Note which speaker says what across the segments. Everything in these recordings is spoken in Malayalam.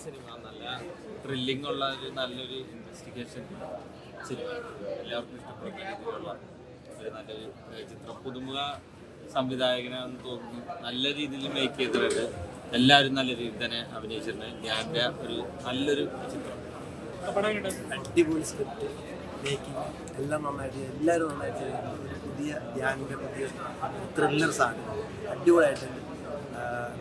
Speaker 1: സിനിമ നല്ല ത്രില്ലിംഗ് ഉള്ള ഒരു നല്ലൊരു ഇൻവെസ്റ്റിഗേഷൻ സിനിമ, എല്ലാവർക്കും ഇഷ്ടപ്പെടുന്ന രീതിയിലുള്ള ഒരു നല്ലൊരു ചിത്രം. പുതുമുഖ സംവിധായകനാണെന്ന് തോന്നുന്നു, നല്ല രീതിയിൽ മേക്ക് ചെയ്തിട്ടുണ്ട്. എല്ലാവരും നല്ല രീതിയിൽ തന്നെ അഭിനയിച്ചിട്ടുണ്ട്. ധ്യാൻ്റെ ഒരു നല്ലൊരു ചിത്രം.
Speaker 2: അടിപൊളി സ്ക്രിപ്റ്റ്, മേക്കിംഗ് എല്ലാം നന്നായിട്ട്, എല്ലാവരും നന്നായിട്ട് ചെയ്യുന്നു. ഒരു പുതിയ ധ്യാനിൻ്റെ പുതിയ ത്രില്ലർ സാധനം അടിപൊളിയായിട്ടുണ്ട്.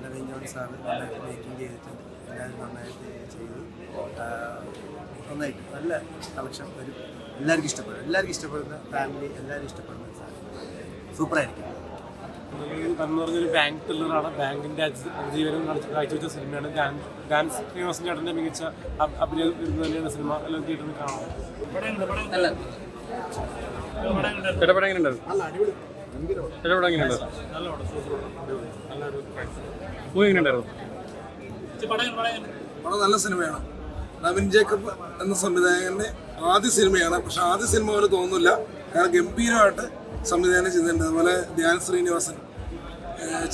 Speaker 2: നവീൻ ജോൺ സാറ് നന്നായിട്ട് മേക്കിംഗ് ചെയ്തിട്ടുണ്ട്. എല്ലാവരും നന്നായിട്ട് ചെയ്തു. നന്നായിട്ട് നല്ല കളക്ഷൻ വരും. എല്ലാവർക്കും ഇഷ്ടപ്പെടുന്ന ഫാമിലി എല്ലാവരും ഇഷ്ടപ്പെടുന്ന സാധനം സൂപ്പറായിരിക്കും.
Speaker 3: എന്ന് പറഞ്ഞൊരു ബാങ്ക് ത്രില്ലറാണ്. ബാങ്കിൻ്റെ അതിജീവനം കാഴ്ചവെച്ച സിനിമയാണ്. ഡാൻസ് ശ്രീനിവാസൻ ചേട്ടൻ്റെ മികച്ച അഭിനയം തന്നെയാണ് സിനിമ. എല്ലാം തിയേറ്ററിൽ കാണാം.
Speaker 4: നല്ല സിനിമയാണ്. നവീൻ ജേക്കബ് എന്ന സംവിധായകന്റെ ആദ്യ സിനിമയാണ്. പക്ഷെ ആദ്യ സിനിമ പോലെ തോന്നുന്നില്ല, കാരണം ഗംഭീരമായിട്ട് സംവിധാനം ചെയ്തിട്ടുണ്ട്. അതുപോലെ ധ്യാൻ ശ്രീനിവാസൻ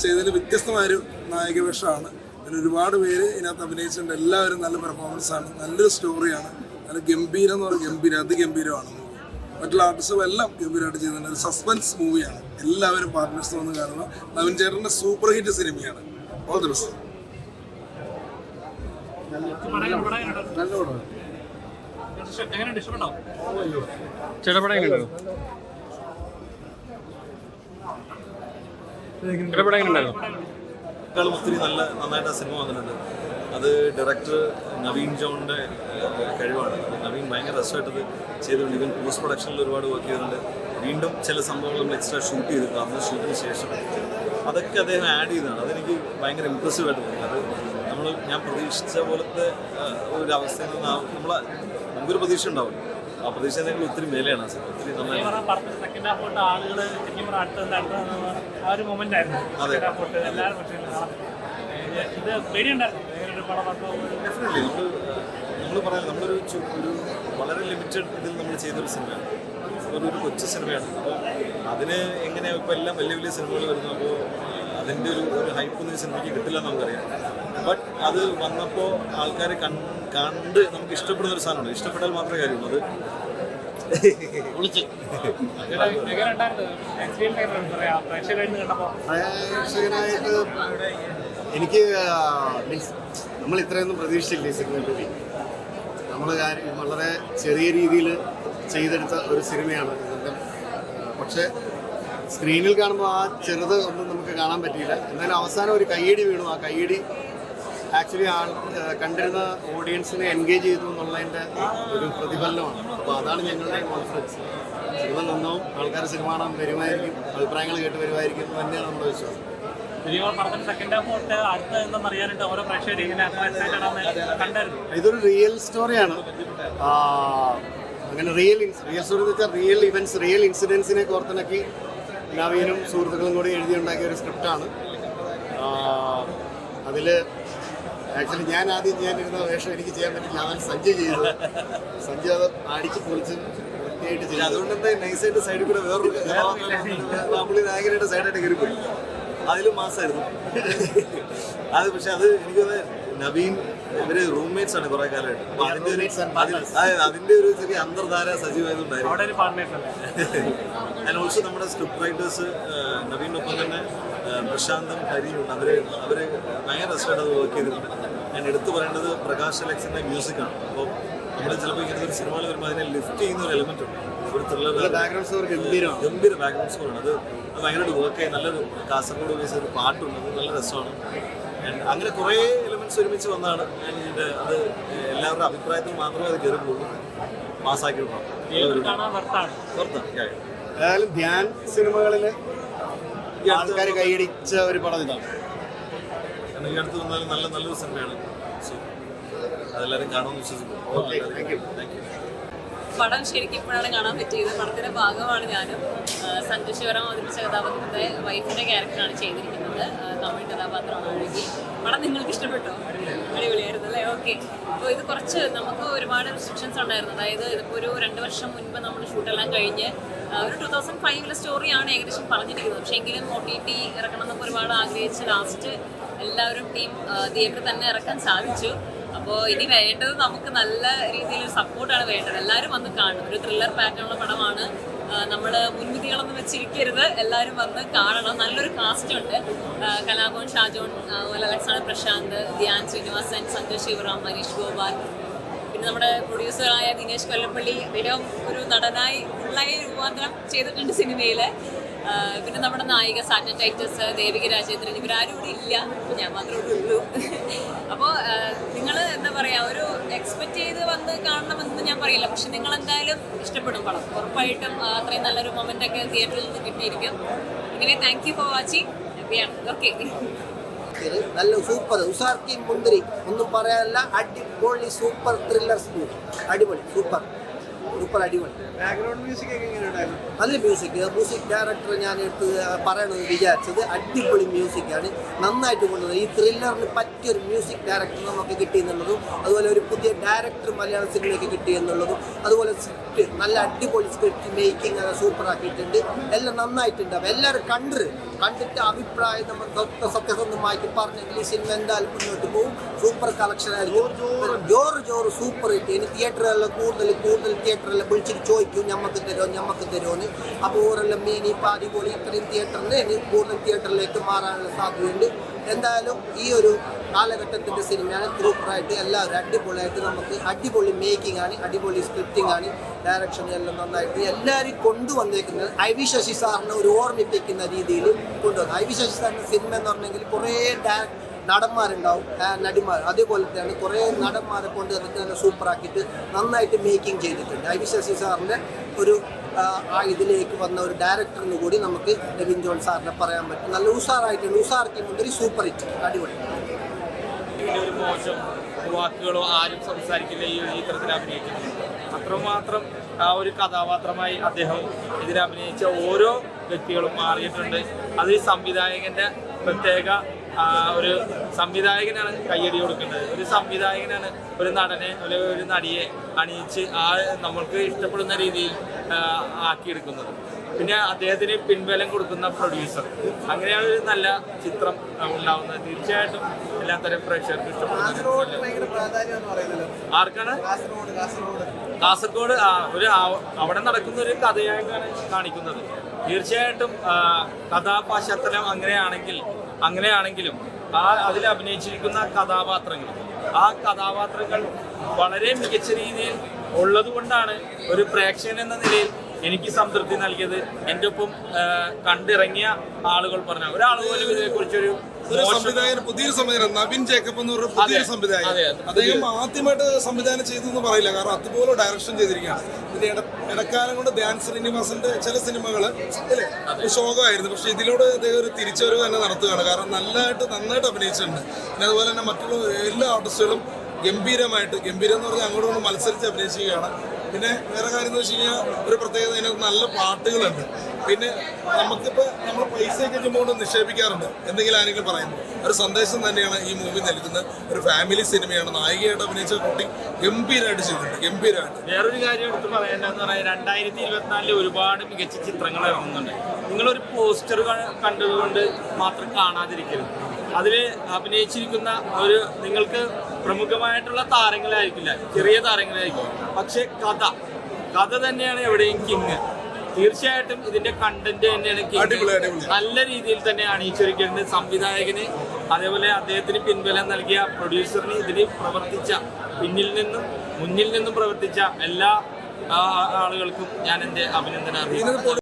Speaker 4: ചെയ്തതിൽ വ്യത്യസ്തമായൊരു നായകവേഷമാണ്. പിന്നെ ഒരുപാട് പേര് ഇതിനകത്ത് അഭിനയിച്ചിട്ടുണ്ട്. എല്ലാവരും നല്ല പെർഫോമൻസാണ്, നല്ലൊരു സ്റ്റോറിയാണ്. നല്ല ഗംഭീരം എന്ന് പറയുന്നത് അതിഗംഭീരമാണ് മൂവി. മറ്റുള്ള ആർട്ടിസ്റ്റുകൾ എല്ലാം ഗംഭീരമായിട്ട് ചെയ്യുന്നുണ്ട്. ഒരു സസ്പെൻസ് മൂവിയാണ്. എല്ലാവരും പാർട്ട്നേഴ്സ് വന്ന് കാണുക. നവീൻ ചേട്ടൻ്റെ സൂപ്പർ ഹിറ്റ് സിനിമയാണ്. All the best.
Speaker 5: ഒത്തിരി നന്നായിട്ട് ആ സിനിമ വന്നിട്ടുണ്ട്. അത് ഡയറക്ടർ നവീൻ ജോണിൻ്റെ കഴിവാണ്. നവീൻ ഭയങ്കര രസമായിട്ടത് ചെയ്തിട്ടുണ്ട്. ഇവൻ പോസ്റ്റ് പ്രൊഡക്ഷനിൽ ഒരുപാട് വർക്ക് ചെയ്തിട്ടുണ്ട്. വീണ്ടും ചില സംഭവങ്ങൾ നമ്മൾ എക്സ്ട്രാ ഷൂട്ട് ചെയ്തിട്ടുണ്ട്. അന്ന് ഷൂട്ടിന് ശേഷം അതൊക്കെ അദ്ദേഹം ആഡ് ചെയ്തതാണ്. അതെനിക്ക് ഭയങ്കര ഇമ്പ്രസീവായിട്ട് തോന്നി. അത് ഞാൻ പ്രതീക്ഷിച്ച പോലത്തെ ഒരു അവസ്ഥയിൽ നിന്ന് നമുക്കൊരു പ്രതീക്ഷ ഉണ്ടാവും. ആ പ്രതീക്ഷയെങ്കിൽ ഒത്തിരി മേലെയാണ്. ഒത്തിരി നന്നായി. നമ്മൾ പറയാം, നമ്മളൊരു വളരെ ലിമിറ്റഡ് ഇതിൽ നമ്മൾ ചെയ്തൊരു സിനിമയാണ്. ഒരു കൊച്ചു സിനിമയാണ്. അപ്പോൾ അതിന് എങ്ങനെയാണ് ഇപ്പോൾ എല്ലാം വലിയ വലിയ സിനിമകൾ വരുന്നു. അപ്പോൾ അതിൻ്റെ ഒരു ഹൈപ്പൊന്നും ഈ സിനിമയ്ക്ക് കിട്ടില്ല എന്ന് നമുക്കറിയാം. ബട്ട് അത് വന്നപ്പോൾ ആൾക്കാർ കണ്ട് നമുക്ക് ഇഷ്ടപ്പെടുന്ന ഒരു സാധനമുണ്ട്. ഇഷ്ടപ്പെട്ടാൽ മാത്രമേ കാര്യമുള്ളൂ. അത്
Speaker 2: പ്രേക്ഷകനായിട്ട് എനിക്ക് മീൻസ് നമ്മൾ ഇത്രയൊന്നും പ്രതീക്ഷിച്ചില്ല ഈ സിനിമയെ പറ്റി. നമ്മൾ വളരെ ചെറിയ രീതിയിൽ ചെയ്തെടുത്ത ഒരു സിനിമയാണ് ഇതിൻ്റെ. പക്ഷേ സ്ക്രീനിൽ കാണുമ്പോൾ ആ ചെറുത് ഒന്നും നമുക്ക് കാണാൻ പറ്റിയില്ല. എന്നാലും അവസാനം ഒരു കയ്യടി വീണു. ആ കയ്യടി ആക്ച്വലി കണ്ടിരുന്ന ഓഡിയൻസിനെ എൻഗേജ് ചെയ്തു എന്നുള്ളതിൻ്റെ ഒരു പ്രതിഫലനമാണ്. അപ്പോൾ അതാണ് ഞങ്ങളുടെ കോൺഫിഡൻസ്. സിനിമ നന്നാവും, ആൾക്കാർ സിനിമ കാണാൻ വരുമായിരിക്കും, അഭിപ്രായങ്ങൾ കേട്ട് വരുമായിരിക്കും എന്ന് തന്നെയാണ് നമ്മുടെ വിശ്വാസം. ഇതൊരു റിയൽ സ്റ്റോറിയാണ്. അങ്ങനെ റിയൽ സ്റ്റോറി എന്ന് വെച്ചാൽ റിയൽ ഇവൻറ്റ്സ്, റിയൽ ഇൻസിഡൻസിനെ കോർത്തിണക്കി നവീനും സുഹൃത്തുക്കളും കൂടി എഴുതിയുണ്ടാക്കിയ ഒരു സ്ക്രിപ്റ്റാണ്. അതിൽ ആക്ച്വലി ഞാൻ ആദ്യം ചെയ്യാനിരുന്ന വേഷം എനിക്ക് ചെയ്യാൻ പറ്റില്ല. അതാണ് സഞ്ജയ് ചെയ്തത്. സഞ്ജയ് അത് അടിച്ച് പൊളിച്ച് വൃത്തിയായിട്ട് ചെയ്തു. അതുകൊണ്ട് എന്താ നൈസായിട്ട് സൈഡിൽ കൂടെ വേറൊരു പുള്ളി നായകനായിട്ട് സൈഡായിട്ട് കയറിപ്പോയി. അതിലും മാസമായിരുന്നു അത്. പക്ഷെ അത് എനിക്ക് നവീൻ ഇവര് റൂംമേറ്റ്സ് ആണ് കുറെ കാലമായിട്ട്. അപ്പൊ അതിന്റെ ഒരു ചെറിയ അന്തർധാര സജീവമായതുണ്ടായിരുന്നു. ആൻഡ് ഓൾസോ നമ്മുടെ സ്ക്രിപ്റ്റ് റൈറ്റേഴ്സ് നവീനൊപ്പം തന്നെ പ്രശാന്തും ഹരിയുണ്ട്. അവര് ഭയങ്കര രസമായിട്ട് അത് വർക്ക് ചെയ്തിട്ടുണ്ട്. ഞാൻ എടുത്തു പറയേണ്ടത് പ്രകാശ് അലക്സിന്റെ മ്യൂസിക്കാണ്. അപ്പോൾ നമ്മൾ ചിലപ്പോൾ ഇങ്ങനത്തെ ഒരു സിനിമകൾ വരുമ്പോൾ അതിനെ ലിഫ്റ്റ് ചെയ്യുന്ന ഒരു എലിമെന്റ് ഉണ്ട്. ഒരു ത്രില്ലർ ബാക്ക്ഗ്രൗണ്ട് സ്കോർ ഗംഭീര ബാക്ക്ഗ്രൗണ്ട് സ്കോറാണ്. അത് ഭയങ്കരമായിട്ട് വർക്ക് ചെയ്ത് നല്ലൊരു കാസർഗോഡ് ബേസ് ഒരു പാട്ടുണ്ട്. അത് നല്ല രസമാണ്. ആൻഡ് അങ്ങനെ കുറേ എലിമെന്റ്സ് ഒരുമിച്ച് വന്നതാണ്. ആൻഡ് അത് എല്ലാവരുടെ അഭിപ്രായത്തിൽ മാത്രമേ അത് കയറി പോകുള്ളൂ. മാസാക്കിയിട്ടുണ്ടാവും. ഏതായാലും ധ്യാൻ സിനിമകളിൽ ആൾക്കാർ കൈയടിച്ച ഒരു പടം ഇതാണ്.
Speaker 5: കാരണം ഈ അടുത്ത് വന്നാലും നല്ലൊരു സിനിമയാണ്. സോ അതെല്ലാവരും കാണുമെന്ന് വിശ്വസിക്കുന്നു. Thank you.
Speaker 6: പടം ശരിക്കും ഇപ്പോഴാണ് കാണാൻ പറ്റിയത്. പടത്തിൻ്റെ ഭാഗമാണ് ഞാനും. സഞ്ജയ് ശിവറാം അവതരിപ്പിച്ച കഥാപാത്രത്തെ വൈഫിൻ്റെ ക്യാരക്ടറാണ് ചെയ്തിരിക്കുന്നത്. തമിഴ് കഥാപാത്രമാണ് അഴകി. പടം നിങ്ങൾക്ക് ഇഷ്ടപ്പെട്ടോ? അടിപൊളിയായിരുന്നു അല്ലേ? ഓക്കെ. അപ്പോൾ ഇത് കുറച്ച് നമുക്ക് ഒരുപാട് റെസ്ട്രിക്ഷൻസ് ഉണ്ടായിരുന്നു. അതായത് ഇതിപ്പോൾ ഒരു 2 വർഷം മുൻപ് നമ്മൾ ഷൂട്ടെല്ലാം കഴിഞ്ഞ് ഒരു 2005 സ്റ്റോറിയാണ് ഏകദേശം പറഞ്ഞിരിക്കുന്നത്. പക്ഷേ എങ്കിലും OTT ഇറക്കണം എന്നൊക്കെ ഒരുപാട് ആഗ്രഹിച്ച് ലാസ്റ്റ് എല്ലാവരും ടീം തിയേറ്ററിൽ തന്നെ ഇറക്കാൻ സാധിച്ചു. അപ്പോൾ ഇനി വേണ്ടത് നമുക്ക് നല്ല രീതിയിലൊരു സപ്പോർട്ടാണ് വേണ്ടത്. എല്ലാവരും വന്ന് കാണണം. ഒരു ത്രില്ലർ പാറ്റേണുള്ള പടമാണ്. നമ്മൾ മുൻവിധികളൊന്നും വെച്ചിരിക്കരുത്, എല്ലാവരും വന്ന് കാണണം. നല്ലൊരു കാസ്റ്റ് ഉണ്ട്. കലാഭവൻ ഷാജോൺ, അതുപോലെ അലക്സാണ്ടർ പ്രശാന്ത്, ധ്യാൻ ശ്രീനിവാസൻ, സഞ്ജയ് ശിവറാം, മനീഷ് ഗോപാൽ, പിന്നെ നമ്മുടെ പ്രൊഡ്യൂസറായ ദിനേശ് കൊല്ലപ്പള്ളി. അദ്ദേഹം ഒരു നടനായി ഫുള്ളായി രൂപാന്തരം ചെയ്തിട്ടുണ്ട് സിനിമയിൽ. പിന്നെ നമ്മുടെ നായിക സാറ്റൻ ടൈറ്റസ്, ദേവിക രാജേന്ദ്രൻ, ഇവരാരും ഇവിടെ ഇല്ല, ഞാൻ മാത്രമേ ഉള്ളൂ. അപ്പോൾ നിങ്ങൾ എന്താ പറയുക, ഒരു എക്സ്പെക്റ്റ് ചെയ്ത് വന്ന് കാണണമെന്ന് ഞാൻ പറയില്ല, പക്ഷെ നിങ്ങൾ എന്തായാലും ഇഷ്ടപ്പെടും പടം ഉറപ്പായിട്ടും. അത്രയും നല്ലൊരു മൊമെൻ്റ് ഒക്കെ തിയേറ്ററിൽ നിന്ന് കിട്ടിയിരിക്കും. ഇങ്ങനെ thank you for watching. Okay,
Speaker 7: നല്ല സൂപ്പർ ഉസാർക്കി മുന്തിരി ഒന്നും പറയാനില്ല. അടിപൊളി സൂപ്പർ ത്രില്ലർ മൂവി. അടിപൊളി സൂപ്പർ അടിപൊളി. നല്ല മ്യൂസിക് ഡയറക്ടർ ഞാൻ എടുത്ത് പറയണമെന്ന് വിചാരിച്ചത്. അടിപൊളി മ്യൂസിക്കാണ്, നന്നായിട്ട് കൊണ്ടുവന്നത്. ഈ ത്രില്ലറിന് പറ്റിയൊരു മ്യൂസിക് ഡയറക്ടർ നമുക്ക് കിട്ടിയെന്നുള്ളതും, അതുപോലെ ഒരു പുതിയ ഡയറക്ടർ മലയാള സിനിമയ്ക്ക് കിട്ടിയെന്നുള്ളതും, അതുപോലെ സ്ക്രിപ്റ്റ് നല്ല അടിപൊളി സ്ക്രിപ്റ്റ് മേക്കിംഗ് അത് സൂപ്പറാക്കിയിട്ടുണ്ട്. എല്ലാം നന്നായിട്ടുണ്ട്. എല്ലാവരും കണ്ടിട്ട് അഭിപ്രായം നമ്മൾ സത്യസന്ധമായിട്ട് പറഞ്ഞെങ്കിൽ ഈ സിനിമ എന്തായാലും മുന്നോട്ട് പോകും. സൂപ്പർ കളക്ഷൻ ആയിരിക്കും. ജോറ് സൂപ്പർ ഹിറ്റ്. ഇനി തിയേറ്ററെല്ലാം കൂടുതൽ തിയേറ്ററെല്ലാം വിളിച്ചിട്ട് ചോദിക്കും ഞമ്മക്ക് തരുമെന്ന്. അപ്പോൾ ഓരെല്ലാം മീനി പാതിപൊളി ഇത്രയും തിയേറ്ററിന് ഇനി കൂടുതൽ തിയേറ്ററിലേക്ക് മാറാനുള്ള സാധ്യതയുണ്ട്. എന്തായാലും ഈ ഒരു കാലഘട്ടത്തിൻ്റെ സിനിമയാണ്. സൂപ്പറായിട്ട് എല്ലാവരും അടിപൊളിയായിട്ട് നമുക്ക് അടിപൊളി മേക്കിംഗ് ആണ്, അടിപൊളി സ്ക്രിപ്റ്റിംഗ് ആണ്, ഡയറക്ഷൻ എല്ലാം നന്നായിട്ട് എല്ലാവരും കൊണ്ടുവന്നേക്കുന്നത്. ഐ.വി. ശശി സാറിനെ ഒരു ഓർമ്മിപ്പിക്കുന്ന രീതിയിൽ കൊണ്ടുവന്നു. ഐ.വി. ശശി സാറിൻ്റെ സിനിമ എന്ന് പറഞ്ഞെങ്കിൽ കുറേ നടന്മാരുണ്ടാവും, നടിമാർ. അതേപോലെ തന്നെ കുറേ നടന്മാരെ കൊണ്ട് അതിനെ സൂപ്പറാക്കിയിട്ട് നന്നായിട്ട് മേക്കിംഗ് ചെയ്തിട്ടുണ്ട്. ഐ.വി. ശശി സാറിൻ്റെ ഒരു ഇതിലേക്ക് വന്ന ഒരു ഡയറക്ടറിന് കൂടി നമുക്ക് നെവിൻ ജോൺ സാറിനെ പറയാൻ പറ്റും. നല്ല ഉഷാറായിട്ടുണ്ട്. ഉഷാർക്കി മുന്തിരി സൂപ്പർ ഹിറ്റ്, അടിപൊളി.
Speaker 1: ഒരു മോശം വാക്കുകളോ ആരും സംസാരിക്കില്ല ഈ ചിത്രത്തിൽ അഭിനയിക്കുന്നത്. അത്രമാത്രം ആ ഒരു കഥാപാത്രമായി അദ്ദേഹം ഇതിൽ അഭിനയിച്ച ഓരോ വ്യക്തികളും മാറിയിട്ടുണ്ട്. അത് ഈ സംവിധായകൻ്റെ പ്രത്യേക ഒരു സംവിധായകനാണ് കയ്യടി കൊടുക്കേണ്ടത്. ഒരു സംവിധായകനാണ് ഒരു നടനെ ഒരു നടിയെ അണിയിച്ച് നമ്മൾക്ക് ഇഷ്ടപ്പെടുന്ന രീതിയിൽ ആക്കിയെടുക്കുന്നത്. പിന്നെ അദ്ദേഹത്തിന് പിൻബലം കൊടുക്കുന്ന പ്രൊഡ്യൂസർ. അങ്ങനെയാണ് ഒരു നല്ല ചിത്രം ഉണ്ടാവുന്നത്. തീർച്ചയായിട്ടും എല്ലാ തരം പ്രേക്ഷകർക്ക് ഇഷ്ടപ്പെടുന്നത്. ആർക്കാണ്? കാസർഗോഡ് അവിടെ നടക്കുന്ന ഒരു കഥയായിട്ടാണ് കാണിക്കുന്നത്. തീർച്ചയായിട്ടും കഥാപശ്ചാത്തലം അങ്ങനെയാണെങ്കിലും അതിൽ അഭിനയിച്ചിരിക്കുന്ന കഥാപാത്രങ്ങൾ വളരെ മികച്ച രീതിയിൽ ഉള്ളതുകൊണ്ടാണ് ഒരു പ്രേക്ഷകൻ എന്ന നിലയിൽ എനിക്ക് സംതൃപ്തി നൽകിയത്. എൻ്റെ ഒപ്പം കണ്ടിറങ്ങിയ ആളുകൾ പറഞ്ഞ ഒരാൾ പോലും ഇതിനെക്കുറിച്ചൊരു
Speaker 4: പുതിയൊരു സംവിധാനം നവീൻ ജേക്കബ് എന്ന് പറഞ്ഞ പുതിയൊരു സംവിധായകൻ. അദ്ദേഹം ആദ്യമായിട്ട് സംവിധാനം ചെയ്തു എന്ന് പറയില്ല, കാരണം അതുപോലെ ഡയറക്ഷൻ ചെയ്തിരിക്കുകയാണ്. പിന്നെ ഇടക്കാലം കൊണ്ട് ധ്യാൻ ശ്രീനിവാസന്റെ ചില സിനിമകൾ അല്ലേ ശോകമായിരുന്നു. പക്ഷെ ഇതിലൂടെ അദ്ദേഹം ഒരു തിരിച്ചുവരവ് തന്നെ നടത്തുകയാണ്. കാരണം നന്നായിട്ട് അഭിനയിച്ചിട്ടുണ്ട്. പിന്നെ അതുപോലെ തന്നെ മറ്റുള്ള എല്ലാ ആർട്ടിസ്റ്റുകളും ഗംഭീരം എന്ന് പറഞ്ഞാൽ അങ്ങോട്ട് മത്സരിച്ച് അഭിനയിക്കുകയാണ്. പിന്നെ വേറെ കാര്യം എന്ന് വെച്ച് കഴിഞ്ഞാൽ ഒരു പ്രത്യേകത, അതിനകത്ത് നല്ല പാട്ടുകളുണ്ട്. പിന്നെ നമുക്കിപ്പോൾ നമ്മൾ പൈസയൊക്കെ ചുമ്മാ നിക്ഷേപിക്കാറുണ്ട് എന്തെങ്കിലും ആരെങ്കിലും പറയുമ്പോൾ ഒരു സന്ദേശം തന്നെയാണ് ഈ മൂവി നൽകുന്നത്. ഒരു ഫാമിലി സിനിമയാണ്. നായികയായിട്ട് അഭിനയിച്ച കുട്ടി ഗംഭീരമായിട്ട് ചെയ്തിട്ടുണ്ട്.
Speaker 1: വേറൊരു കാര്യം എടുത്ത് പറയേണ്ടതെന്ന് പറഞ്ഞാൽ 2024 ഒരുപാട് മികച്ച ചിത്രങ്ങൾ ഇറങ്ങുന്നുണ്ട്. നിങ്ങളൊരു പോസ്റ്റർ കണ്ടതുകൊണ്ട് മാത്രം കാണാതിരിക്കരുത്. അതിൽ അഭിനയിച്ചിരിക്കുന്ന നിങ്ങൾക്ക് പ്രമുഖമായിട്ടുള്ള താരങ്ങളായിരിക്കില്ല, ചെറിയ താരങ്ങളായിരിക്കും. പക്ഷെ കഥ തന്നെയാണ് എവിടെയും കിങ്. തീർച്ചയായിട്ടും ഇതിന്റെ കണ്ടന്റ് തന്നെയാണ് കിങ്. നല്ല രീതിയിൽ തന്നെ അണിയിച്ചൊരുക്കേണ്ടത് സംവിധായകന്, അതേപോലെ അദ്ദേഹത്തിന് പിൻബലം നൽകിയ പ്രൊഡ്യൂസറിന്, ഇതിന് പ്രവർത്തിച്ച മുന്നിൽ നിന്നും പ്രവർത്തിച്ച എല്ലാ ആളുകൾക്കും ഞാൻ എൻ്റെ അഭിനന്ദനം അറിയിക്കുന്നു.